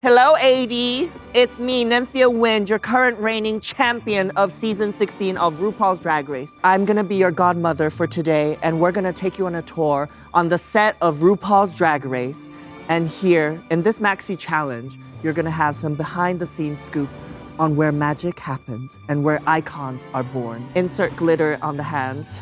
Hello, AD. It's me, Nymphia Wind, your current reigning champion of season 16 of RuPaul's Drag Race. I'm gonna be your godmother for today, and we're gonna take you on a tour on the set of RuPaul's Drag Race. And here, in this maxi challenge, you're gonna have some behind-the-scenes scoop on where magic happens and where icons are born. Insert glitter on the hands.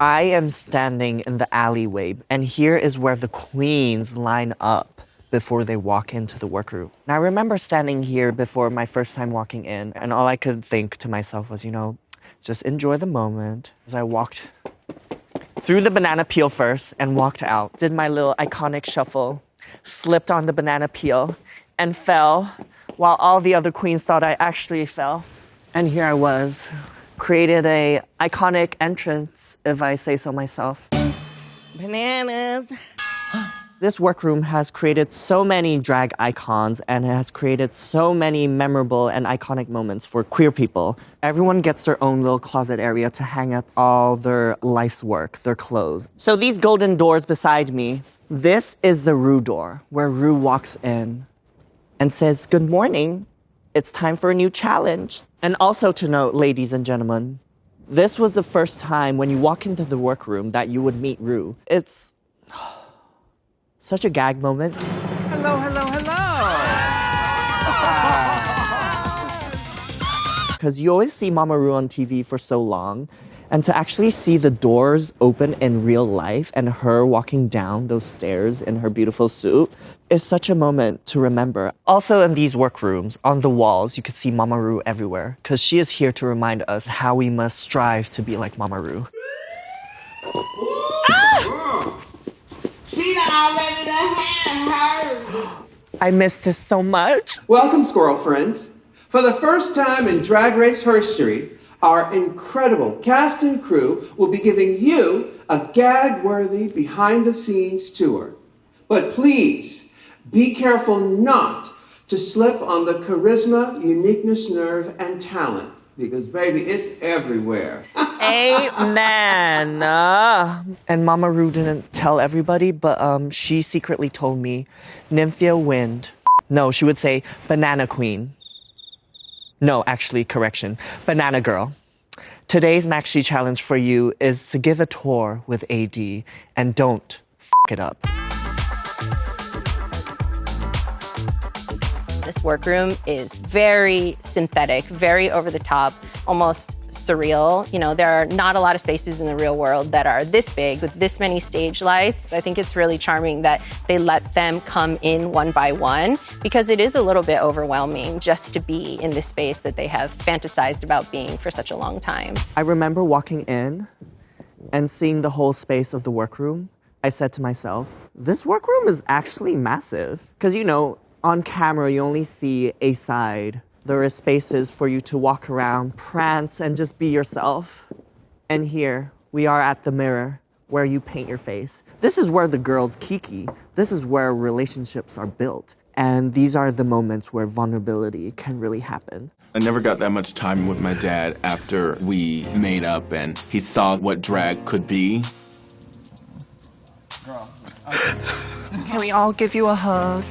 I am standing in the alleyway, and here is where the queens line up before they walk into the workroom. Now, I remember standing here before my first time walking in, and all I could think to myself was, just enjoy the moment. As I walked through the banana peel first and walked out, did my little iconic shuffle, slipped on the banana peel, and fell, while all the other queens thought I actually fell. And here I was, created a iconic entrance, if I say so myself. Bananas. This workroom has created so many drag icons and has created so many memorable and iconic moments for queer people. Everyone gets their own little closet area to hang up all their life's work, their clothes. So these golden doors beside me, this is the Ru door, where Ru walks in and says, "Good morning. It's time for a new challenge." And also to note, ladies and gentlemen, this was the first time when you walk into the workroom that you would meet Ru. It's such a gag moment. Hello, hello, hello! Because you always see Mama Ru on TV for so long, and to actually see the doors open in real life and her walking down those stairs in her beautiful suit is such a moment to remember. Also in these workrooms, on the walls, you could see Mama Ru everywhere, because she is here to remind us how we must strive to be like Mama Ru. She already had her. I miss this so much. Welcome, squirrel friends. For the first time in Drag Race history, our incredible cast and crew will be giving you a gag-worthy behind-the-scenes tour. But please, be careful not to slip on the charisma, uniqueness, nerve, and talent. Because, baby, it's everywhere. Amen. And Mama Ru didn't tell everybody, but she secretly told me, Nymphia Wind. No, she would say Banana Queen. No, actually, correction. Banana Girl. Today's Maxi challenge for you is to give a tour with AD and don't f*** it up. This workroom is very synthetic, very over the top, almost surreal. There are not a lot of spaces in the real world that are this big with this many stage lights. I think it's really charming that they let them come in one by one because it is a little bit overwhelming just to be in this space that they have fantasized about being for such a long time. I remember walking in and seeing the whole space of the workroom. I said to myself, this workroom is actually massive. Because, on camera, you only see a side. There are spaces for you to walk around, prance, and just be yourself. And here, we are at the mirror, where you paint your face. This is where the girls kiki. This is where relationships are built. And these are the moments where vulnerability can really happen. I never got that much time with my dad after we made up and he saw what drag could be. Girl. Can we all give you a hug?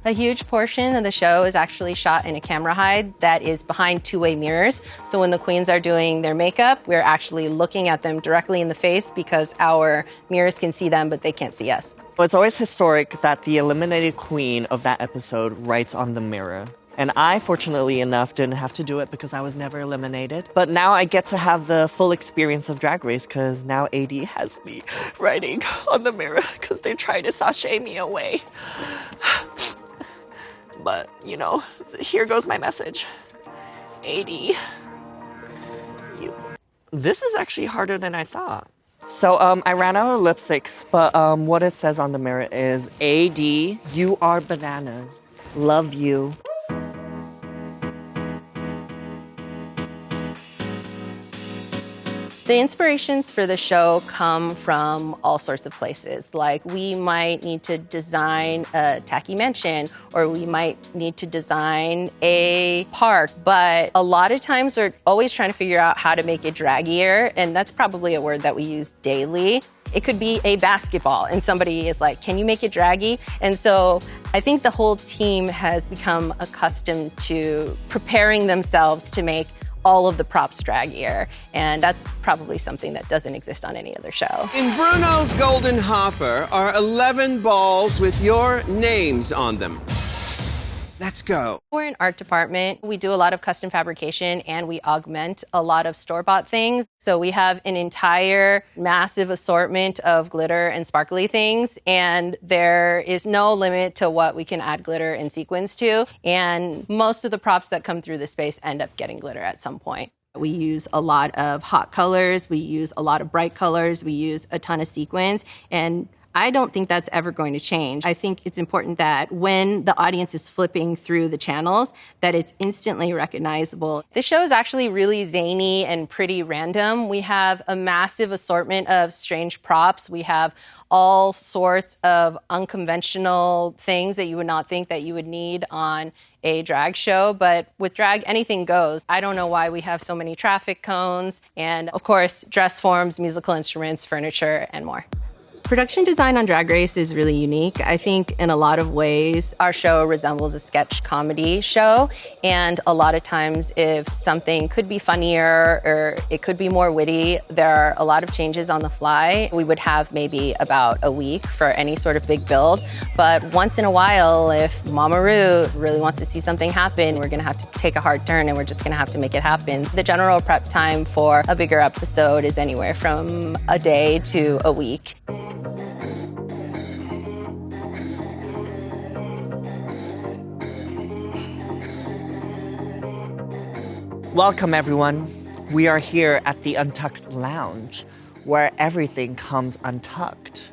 A huge portion of the show is actually shot in a camera hide that is behind two-way mirrors. So when the queens are doing their makeup, we're actually looking at them directly in the face because our mirrors can see them, but they can't see us. It's always historic that the eliminated queen of that episode writes on the mirror. And I, fortunately enough, didn't have to do it because I was never eliminated. But now I get to have the full experience of Drag Race because now AD has me writing on the mirror because they tried to sashay me away. But, here goes my message. AD, this is actually harder than I thought. So I ran out of lipsticks, but what it says on the mirror is, AD, you are bananas. Love you. The inspirations for the show come from all sorts of places. Like we might need to design a tacky mansion, or we might need to design a park. But a lot of times we're always trying to figure out how to make it draggier. And that's probably a word that we use daily. It could be a basketball and somebody is like, can you make it draggy? And so I think the whole team has become accustomed to preparing themselves to make all of the props draggier. And that's probably something that doesn't exist on any other show. In Bruno's Golden Hopper are 11 balls with your names on them. Let's go. We're an art department. We do a lot of custom fabrication and we augment a lot of store-bought things. So we have an entire massive assortment of glitter and sparkly things, and there is no limit to what we can add glitter and sequins to. And most of the props that come through the space end up getting glitter at some point. We use a lot of hot colors. We use a lot of bright colors. We use a ton of sequins, and I don't think that's ever going to change. I think it's important that when the audience is flipping through the channels, that it's instantly recognizable. The show is actually really zany and pretty random. We have a massive assortment of strange props. We have all sorts of unconventional things that you would not think that you would need on a drag show, but with drag, anything goes. I don't know why we have so many traffic cones, and of course, dress forms, musical instruments, furniture, and more. Production design on Drag Race is really unique. I think in a lot of ways, our show resembles a sketch comedy show. And a lot of times if something could be funnier or it could be more witty, there are a lot of changes on the fly. We would have maybe about a week for any sort of big build. But once in a while, if Mama Ru really wants to see something happen, we're gonna have to take a hard turn and we're just gonna have to make it happen. The general prep time for a bigger episode is anywhere from a day to a week. Welcome, everyone. We are here at the Untucked Lounge, where everything comes untucked.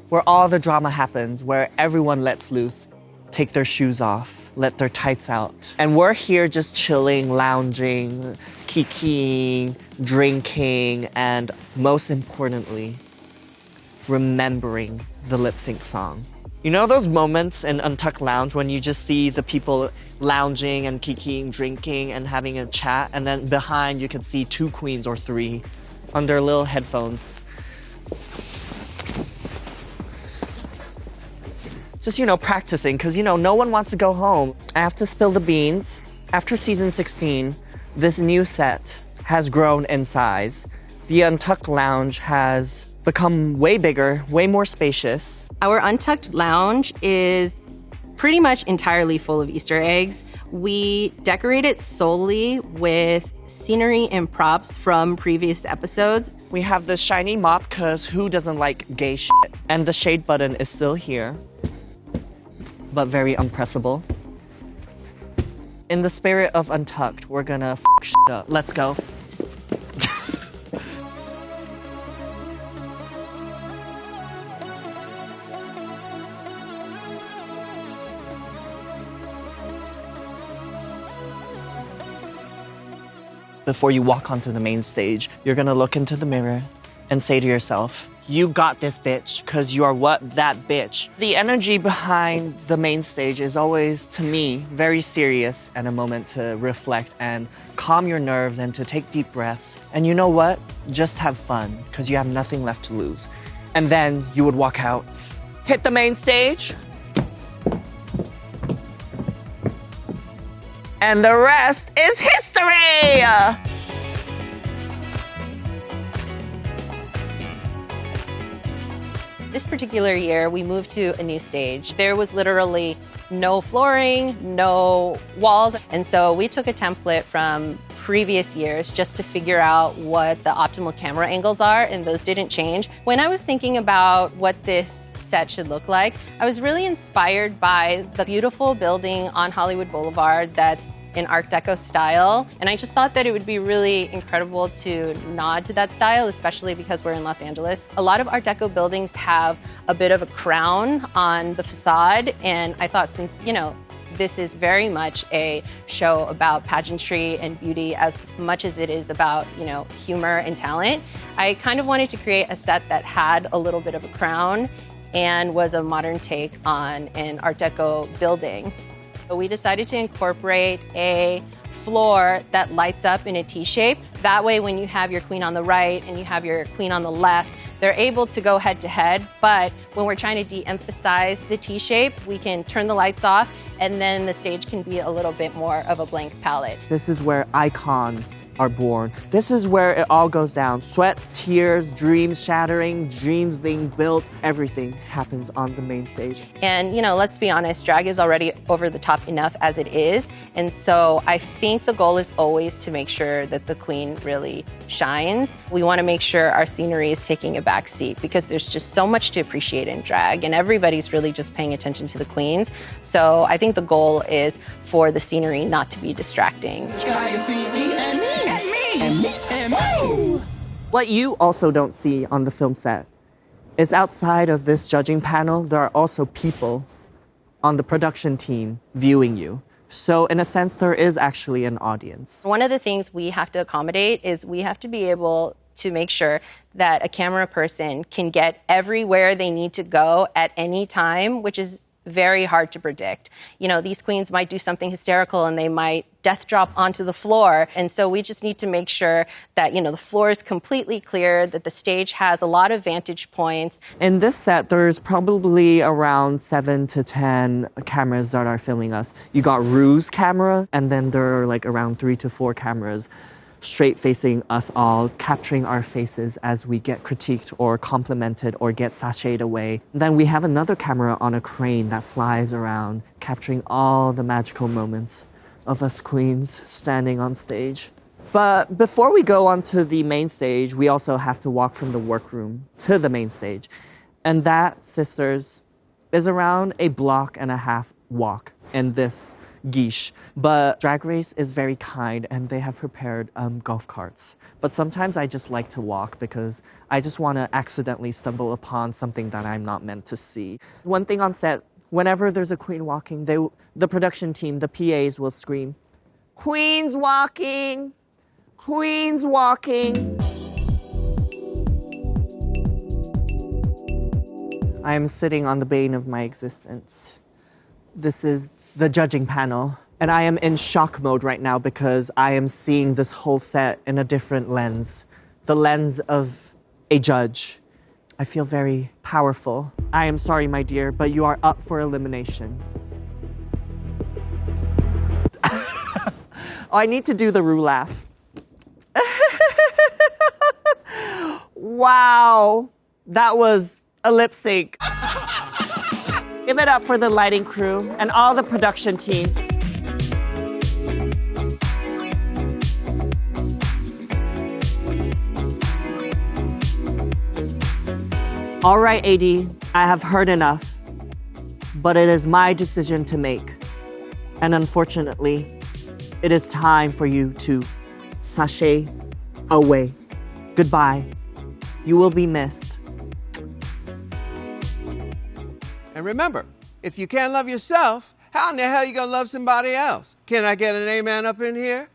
Where all the drama happens, where everyone lets loose, take their shoes off, let their tights out. And we're here just chilling, lounging, kikiing, drinking, and most importantly, remembering the lip sync song. You know those moments in Untucked Lounge when you just see the people lounging and kikiing, drinking, and having a chat, and then behind you can see 2 queens or 3 on their little headphones. Just, practicing, because, no one wants to go home. I have to spill the beans. After season 16, this new set has grown in size. The Untucked Lounge has become way bigger, way more spacious. Our Untucked Lounge is pretty much entirely full of Easter eggs. We decorate it solely with scenery and props from previous episodes. We have this shiny mop, because who doesn't like gay shit? And the shade button is still here, but very unpressable. In the spirit of Untucked, we're gonna f shit up. Let's go. Before you walk onto the main stage, you're gonna look into the mirror and say to yourself, you got this, bitch, because you are what? That bitch. The energy behind the main stage is always, to me, very serious and a moment to reflect and calm your nerves and to take deep breaths. And you know what? Just have fun, because you have nothing left to lose. And then you would walk out, hit the main stage, and the rest is history! This particular year, we moved to a new stage. There was literally no flooring, no walls. And so we took a template from previous years just to figure out what the optimal camera angles are, and those didn't change. When I was thinking about what this set should look like, I was really inspired by the beautiful building on Hollywood Boulevard that's in Art Deco style. And I just thought that it would be really incredible to nod to that style, especially because we're in Los Angeles. A lot of Art Deco buildings have a bit of a crown on the facade, and I thought since, This is very much a show about pageantry and beauty as much as it is about, humor and talent. I kind of wanted to create a set that had a little bit of a crown and was a modern take on an Art Deco building. So we decided to incorporate a floor that lights up in a T-shape. That way, when you have your queen on the right and you have your queen on the left, they're able to go head to head. But when we're trying to de-emphasize the T-shape, we can turn the lights off and then the stage can be a little bit more of a blank palette. This is where icons are born. This is where it all goes down. Sweat, tears, dreams shattering, dreams being built. Everything happens on the main stage. And, let's be honest, drag is already over the top enough as it is. And so I think the goal is always to make sure that the queen really shines. We want to make sure our scenery is taking a back seat because there's just so much to appreciate in drag and everybody's really just paying attention to the queens. So I think the goal is for the scenery not to be distracting. What you also don't see on the film set is outside of this judging panel, there are also people on the production team viewing you. So in a sense, there is actually an audience. One of the things we have to accommodate is we have to be able to make sure that a camera person can get everywhere they need to go at any time, which is very hard to predict. These queens might do something hysterical and they might death drop onto the floor. And so we just need to make sure that, the floor is completely clear, that the stage has a lot of vantage points. In this set, there's probably around 7 to 10 cameras that are filming us. You got Ru's camera, and then there are around 3 to 4 cameras straight facing us all, capturing our faces as we get critiqued or complimented or get sashayed away. Then we have another camera on a crane that flies around, capturing all the magical moments of us queens standing on stage. But before we go onto the main stage, we also have to walk from the workroom to the main stage. And that, sisters, is around a block and a half walk in this guiche. But Drag Race is very kind and they have prepared golf carts. But sometimes I just like to walk because I just want to accidentally stumble upon something that I'm not meant to see. One thing on set, whenever there's a queen walking, the production team, the PAs will scream, "Queen's walking! Queen's walking!" I am sitting on the bane of my existence. This is the judging panel, and I am in shock mode right now because I am seeing this whole set in a different lens, the lens of a judge. I feel very powerful. I am sorry, my dear, but you are up for elimination. Oh, I need to do the Ru laugh. Wow, that was a lip sync. Give it up for the lighting crew and all the production team. All right, AD, I have heard enough, but it is my decision to make. And unfortunately, it is time for you to sashay away. Goodbye. You will be missed. And remember, if you can't love yourself, how in the hell are you gonna love somebody else? Can I get an amen up in here?